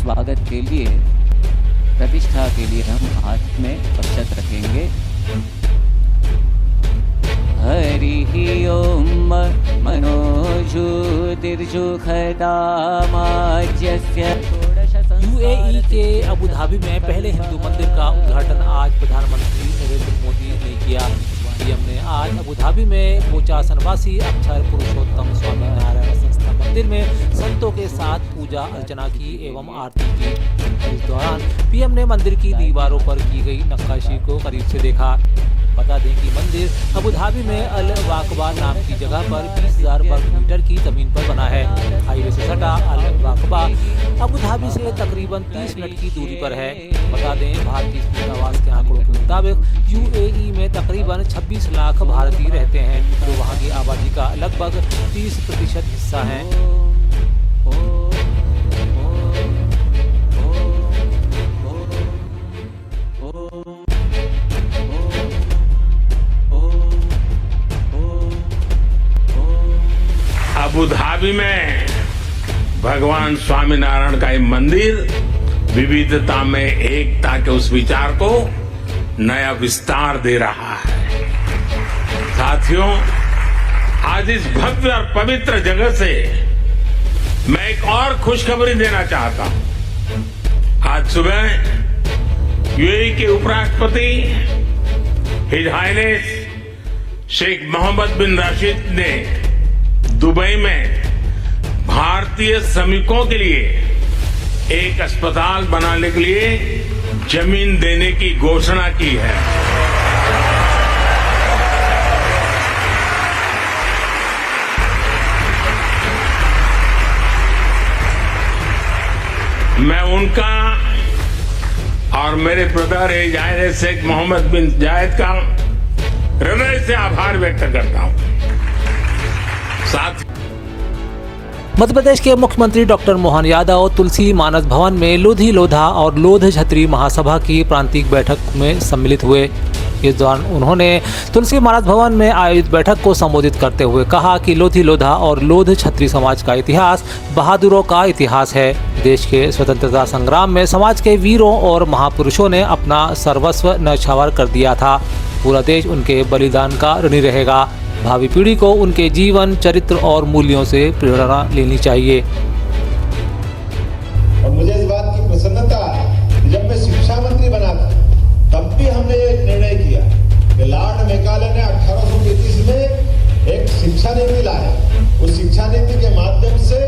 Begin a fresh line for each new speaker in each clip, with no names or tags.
स्वागत के लिए, प्रतिष्ठा के लिए हम हाथ में अक्षत रखेंगे। हरि ओम मनोज्योतिर्जुखदामाज्यस्य।
यूएई के अबू धाबी में पहले हिंदू मंदिर का उद्घाटन आज प्रधानमंत्री नरेंद्र मोदी ने किया। पीएम ने आज अबू धाबी में बोचासनवासी अक्षर पुरुषोत्तम स्वामी नारायण संस्था मंदिर में संतों के साथ पूजा अर्चना की एवं आरती की। इस दौरान पीएम ने मंदिर की दीवारों पर की गई नक्काशी को करीब से देखा। बता दें कि मंदिर अबू धाबी में अल वाकबा नाम की जगह पर 20,000 वर्ग मीटर की जमीन पर बना है। हाईवे से सटा अल वाकबा अबू धाबी से तकरीबन 30 मिनट की दूरी पर है। बता दें, भारतीय दूतावास के आंकड़ों के मुताबिक यूएई में तकरीबन 26 लाख भारतीय रहते हैं, जो वहां की आबादी का लगभग 30% हिस्सा है।
अबू धाबी में भगवान स्वामीनारायण का ये मंदिर विविधता में एकता के उस विचार को नया विस्तार दे रहा है। साथियों, आज इस भव्य और पवित्र जगह से मैं एक और खुशखबरी देना चाहता हूं। आज सुबह यूएई के उपराष्ट्रपति हिज हाइनेस शेख मोहम्मद बिन राशिद ने दुबई में भारतीय श्रमिकों के लिए एक अस्पताल बनाने के लिए जमीन देने की घोषणा की है। मैं उनका और मेरे ब्रदर हिज शेख मोहम्मद बिन जायद का हृदय से आभार व्यक्त करता हूं।
मध्य प्रदेश के मुख्यमंत्री डॉक्टर मोहन यादव तुलसी मानस भवन में लोधी लोधा और लोध छत्री महासभा की प्रांतिक बैठक में सम्मिलित हुए। इस दौरान उन्होंने तुलसी मानस भवन में आयोजित बैठक को संबोधित करते हुए कहा कि लोधी लोधा और लोध छत्री समाज का इतिहास बहादुरों का इतिहास है। देश के स्वतंत्रता संग्राम में समाज के वीरों और महापुरुषों ने अपना सर्वस्व न्यौछावर कर दिया था। पूरा देश उनके बलिदान का ऋणी रहेगा। भावी पीढ़ी को उनके जीवन, चरित्र और मूल्यों से प्रेरणा लेनी चाहिए।
और मुझे इस बात की प्रसन्नता है कि जब मैं शिक्षा मंत्री बना था तब भी हमने एक निर्णय किया कि लॉर्ड मैकाले ने 1833 में एक शिक्षा नीति लाया। उस शिक्षा नीति के माध्यम से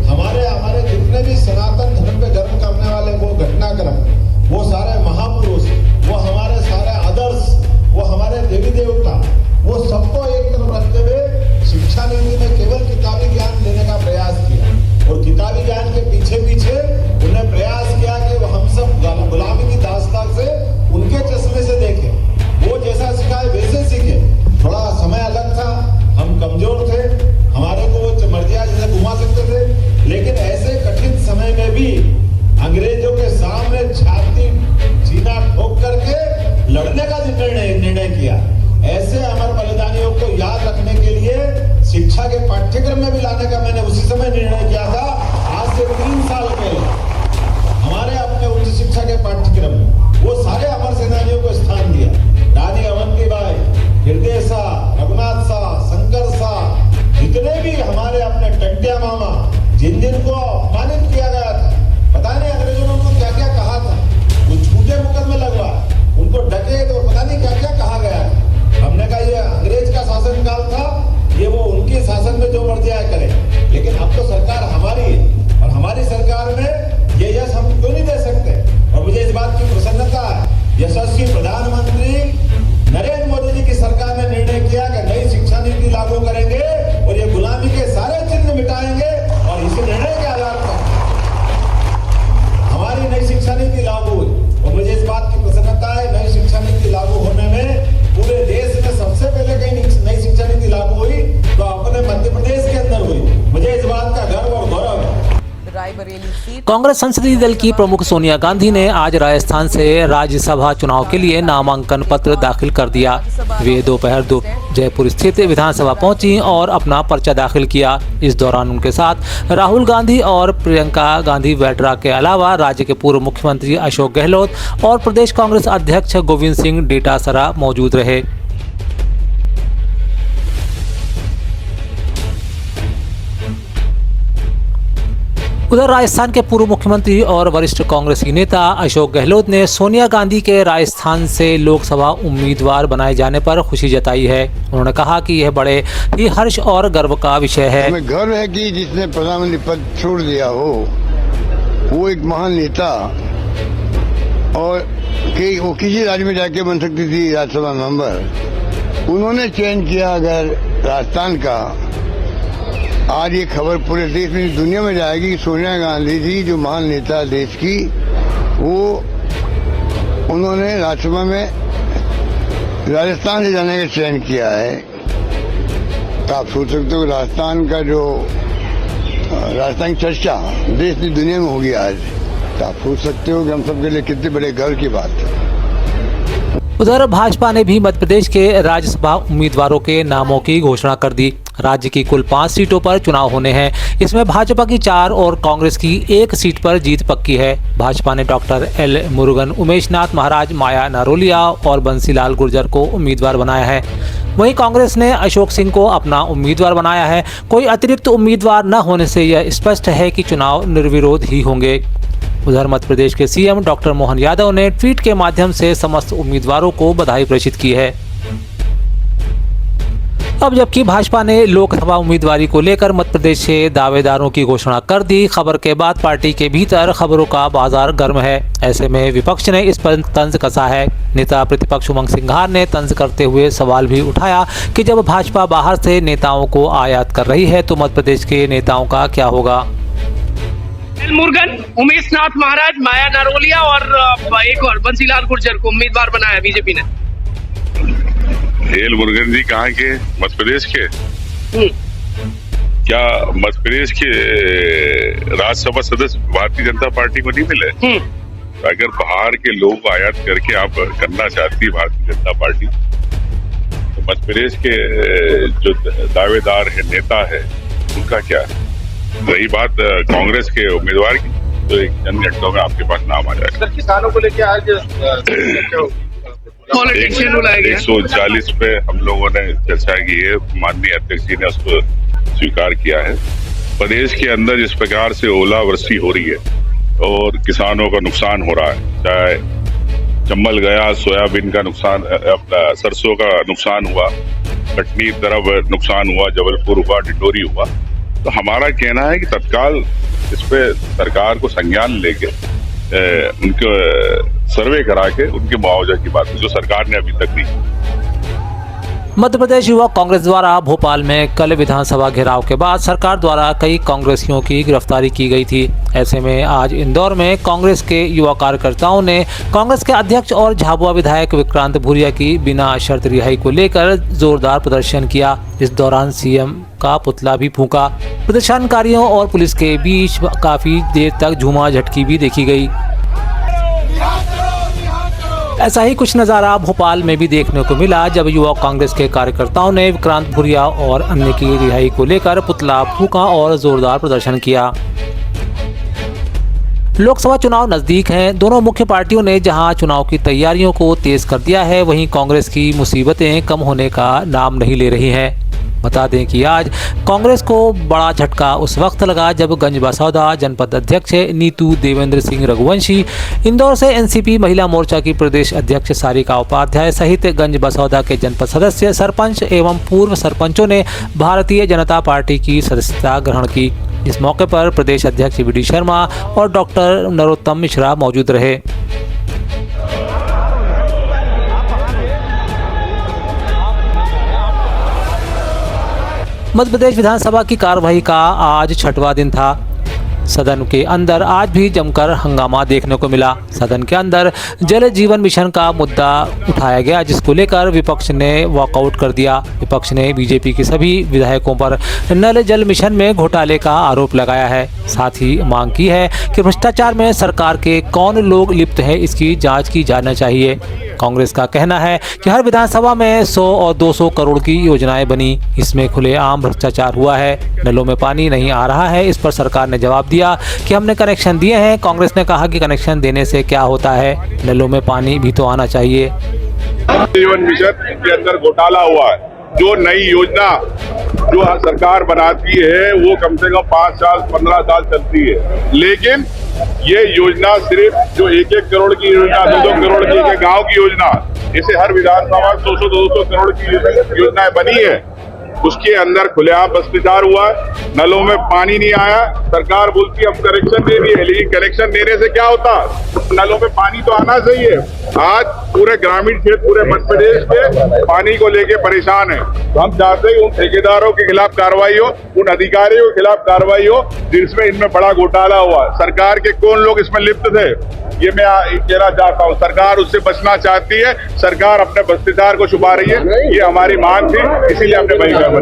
हमारे जितने भी सनातन धर्म पे गर्व करने वाले वो घटनाक्रम, वो सारे महापुरुष, वो हमारे सारे आदर्श, वो हमारे देवी देवता, वो सबको एक तरफ रखते हुए शिक्षा नीति में केवल किताबी ज्ञान देने का प्रयास किया। और किताबी ज्ञान के पीछे पीछे उन्हें प्रयास किया कि वो हम सब गुलामी की दास्तान से उनके चश्मे से देखें, वो जैसा सिखाए वैसे सीखे। थोड़ा समय अलग था, हम कमजोर थे, हमारे को मर्जिया जैसे घुमा सकते थे, लेकिन ऐसे कठिन समय में भी अंग्रेजों के सामने छाती सीना ठोक करके लड़ने का निर्णय किया। ऐसे अमर बलिदानियों को याद रखने के लिए शिक्षा के पाठ्यक्रम में भी लाने का मैंने उसी समय निर्णय किया था। आज से 3 साल पहले हमारे अपने उच्च शिक्षा के पाठ्यक्रम में वो सारे अमर सेनानियों को स्थान दिया। रानी अवंतीबाई, हृदय शाह, रघुनाथ शाह, शंकर शाह, जितने भी हमारे अपने टंटिया मामा, जिनको अपमानित किया गया था, पता नहीं अंग्रेजों ने उनको क्या क्या कहा था, वो झूठे मुकदमे लगवा, उनको डकैत और पता नहीं क्या क्या कहा गया था। हमने कहा ये अंग्रेज का शासनकाल था, ये वो उनके शासन में जो मर्जी आए करे, लेकिन अब तो सरकार हमारी है और हमारी सरकार में ये यश हम क्यों नहीं दे सकते। और मुझे इस बात की प्रसन्नता है, यशस्वी प्रधानमंत्री नरेंद्र मोदी जी की सरकार ने निर्णय किया कि नई शिक्षा नीति लागू करेंगे और ये गुलामी के सारे चिन्ह मिटाएंगे। और इस निर्णय के आधार पर
कांग्रेस संसदीय दल की प्रमुख सोनिया गांधी ने आज राजस्थान से राज्यसभा चुनाव के लिए नामांकन पत्र दाखिल कर दिया। वे दोपहर जयपुर स्थित विधानसभा पहुंची और अपना पर्चा दाखिल किया। इस दौरान उनके साथ राहुल गांधी और प्रियंका गांधी वाड्रा के अलावा राज्य के पूर्व मुख्यमंत्री अशोक गहलोत और प्रदेश कांग्रेस अध्यक्ष गोविंद सिंह डोटासरा मौजूद रहे। उधर राजस्थान के पूर्व मुख्यमंत्री और वरिष्ठ कांग्रेसी नेता अशोक गहलोत ने सोनिया गांधी के राजस्थान से लोकसभा उम्मीदवार बनाए जाने पर खुशी जताई है। उन्होंने कहा कि यह बड़े ही हर्ष और गर्व का विषय है।
हमें गर्व है कि जिसने प्रधानमंत्री पद छोड़ दिया हो वो एक महान नेता और वो किसी राज्य में जाके बन सकती थी राज्यसभा मेंबर, उन्होंने चयन किया अगर राजस्थान का। आज ये खबर पूरे देश में दुनिया में जाएगी कि सोनिया गांधी जी जो महान नेता देश की, वो उन्होंने राज्यसभा में राजस्थान से जाने का चयन किया है। तो आप सोच सकते हो राजस्थान का जो राजस्थान की चर्चा देश की दुनिया में होगी आज। तो आप सोच सकते हो कि हम सबके लिए कितने बड़े गर्व की बात है।
उधर भाजपा ने भी मध्य प्रदेश के राज्यसभा उम्मीदवारों के नामों की घोषणा कर दी। राज्य की कुल 5 सीटों पर चुनाव होने हैं। इसमें भाजपा की 4 और कांग्रेस की 1 सीट पर जीत पक्की है। भाजपा ने डॉक्टर एल मुरुगन, उमेश नाथ महाराज, माया नारोलिया और बंसीलाल गुर्जर को उम्मीदवार बनाया है। वहीं कांग्रेस ने अशोक सिंह को अपना उम्मीदवार बनाया है। कोई अतिरिक्त उम्मीदवार न होने से यह स्पष्ट है कि चुनाव निर्विरोध ही होंगे। उधर मध्य प्रदेश के सीएम डॉक्टर मोहन यादव ने ट्वीट के माध्यम से समस्त उम्मीदवारों को बधाई प्रेषित की है। अब जबकि भाजपा ने लोकसभा उम्मीदवारी को लेकर मध्य प्रदेश से दावेदारों की घोषणा कर दी, खबर के बाद पार्टी के भीतर खबरों का बाजार गर्म है। ऐसे में विपक्ष ने इस पर तंज कसा है। नेता प्रतिपक्ष उमंग सिंघार ने तंज करते हुए सवाल भी उठाया कि जब भाजपा बाहर से नेताओं को आयात कर रही है तो मध्य प्रदेश के नेताओं का क्या होगा।
एल मुरुगन, उमेश नाथ महाराज, माया नारोलिया और एक और बंसीलाल गुर्जर को उम्मीदवार बनाया बीजेपी ने।
एल मुरुगन जी कहाँ के? मध्य प्रदेश के? क्या मध्य प्रदेश के राज्यसभा सदस्य भारतीय जनता पार्टी को नहीं मिले? अगर बाहर के लोग आयात करके आप करना चाहती है भारतीय जनता पार्टी, तो मध्य प्रदेश के जो दावेदार है, नेता है, उनका क्या? रही बात कांग्रेस के उम्मीदवार की, तो एक चंद घंटों में आपके पास नाम आ जाएगा।
किसानों को लेकर आज
139 पे हम लोगों ने चर्चा की है। माननीय अध्यक्ष जी ने उसको स्वीकार किया है। प्रदेश के अंदर जिस प्रकार से ओलावृष्टि हो रही है और किसानों का नुकसान हो रहा है, चाहे चंबल गया, सोयाबीन का नुकसान, अपना सरसों का नुकसान हुआ, कटनी तरफ नुकसान हुआ, जबलपुर हुआ, डिंडोरी हुआ, तो हमारा कहना है कि तत्काल इस पे सरकार को संज्ञान लेके उनके सर्वे करा के उनके मुआवजा की बात जो सरकार ने अभी तक नहीं।
मध्य प्रदेश युवा कांग्रेस द्वारा भोपाल में कल विधानसभा घेराव के बाद सरकार द्वारा कई कांग्रेसियों की गिरफ्तारी की गई थी। ऐसे में आज इंदौर में कांग्रेस के युवा कार्यकर्ताओं ने कांग्रेस के अध्यक्ष और झाबुआ विधायक विक्रांत भूरिया की बिना शर्त रिहाई को लेकर जोरदार प्रदर्शन किया। इस दौरान सीएम का पुतला भी फूंका। प्रदर्शनकारियों और पुलिस के बीच काफी देर तक झूमा झटकी भी देखी गई। ऐसा ही कुछ नज़ारा भोपाल में भी देखने को मिला जब युवा कांग्रेस के कार्यकर्ताओं ने विक्रांत भूरिया और अन्य की रिहाई को लेकर पुतला फूंका और जोरदार प्रदर्शन किया। लोकसभा चुनाव नजदीक हैं। दोनों मुख्य पार्टियों ने जहां चुनाव की तैयारियों को तेज कर दिया है, वहीं कांग्रेस की मुसीबतें कम होने का नाम नहीं ले रही हैं। बता दें कि आज कांग्रेस को बड़ा झटका उस वक्त लगा जब गंजबसौदा जनपद अध्यक्ष नीतू देवेंद्र सिंह रघुवंशी, इंदौर से एनसीपी महिला मोर्चा की प्रदेश अध्यक्ष सारिका उपाध्याय सहित गंजबसौदा के जनपद सदस्य, सरपंच एवं पूर्व सरपंचों ने भारतीय जनता पार्टी की सदस्यता ग्रहण की। इस मौके पर प्रदेश अध्यक्ष वी.डी. शर्मा और डॉक्टर नरोत्तम मिश्रा मौजूद रहे। मध्य प्रदेश विधानसभा की कार्यवाही का आज 6वां दिन था। सदन के अंदर आज भी जमकर हंगामा देखने को मिला। सदन के अंदर जल जीवन मिशन का मुद्दा उठाया गया, जिसको लेकर विपक्ष ने वॉकआउट कर दिया। विपक्ष ने बीजेपी के सभी विधायकों पर नल जल मिशन में घोटाले का आरोप लगाया है। साथ ही मांग की है कि भ्रष्टाचार में सरकार के कौन लोग लिप्त हैं, इसकी जांच की जाना चाहिए। कांग्रेस का कहना है कि हर विधानसभा में 100 और 200 करोड़ की योजनाएं बनी, इसमें खुलेआम भ्रष्टाचार हुआ है। नलों में पानी नहीं आ रहा है। इस पर सरकार ने जवाब दिया कि हमने कनेक्शन दिए हैं। कांग्रेस ने कहा कि कनेक्शन देने से क्या होता है, नलों में पानी भी तो आना चाहिए।
जीवन मिशन के अंदर घोटाला हुआ है। जो नई योजना जो सरकार बनाती है वो कम से कम 5 साल 15 साल चलती है, लेकिन ये योजना सिर्फ जो 1-1 करोड़ की योजना, 2-2 करोड़ की गांव की योजना, इसे हर विधानसभा 100-200 करोड़ की योजनाएं बनी है, उसके अंदर खुलेआम भ्रष्टाचार हुआ है। नलों में पानी नहीं आया। सरकार बोलती है हम कनेक्शन दे दिए, लेकिन कनेक्शन देने से क्या होता, नलों में पानी तो आना चाहिए। आज पूरे ग्रामीण क्षेत्र, पूरे मध्य प्रदेश के पानी को लेके परेशान है। तो हम चाहते हैं उन ठेकेदारों के खिलाफ कार्रवाई हो, उन अधिकारियों के खिलाफ कार्रवाई हो जिसमें इनमें बड़ा घोटाला हुआ। सरकार के कौन लोग इसमें लिप्त थे, ये मैं कहना चाहता हूँ। सरकार उससे बचना चाहती है। सरकार अपने भ्रष्टाचार को छुपा रही है। ये हमारी मांग थी, इसीलिए हमने बहिष्कार किया।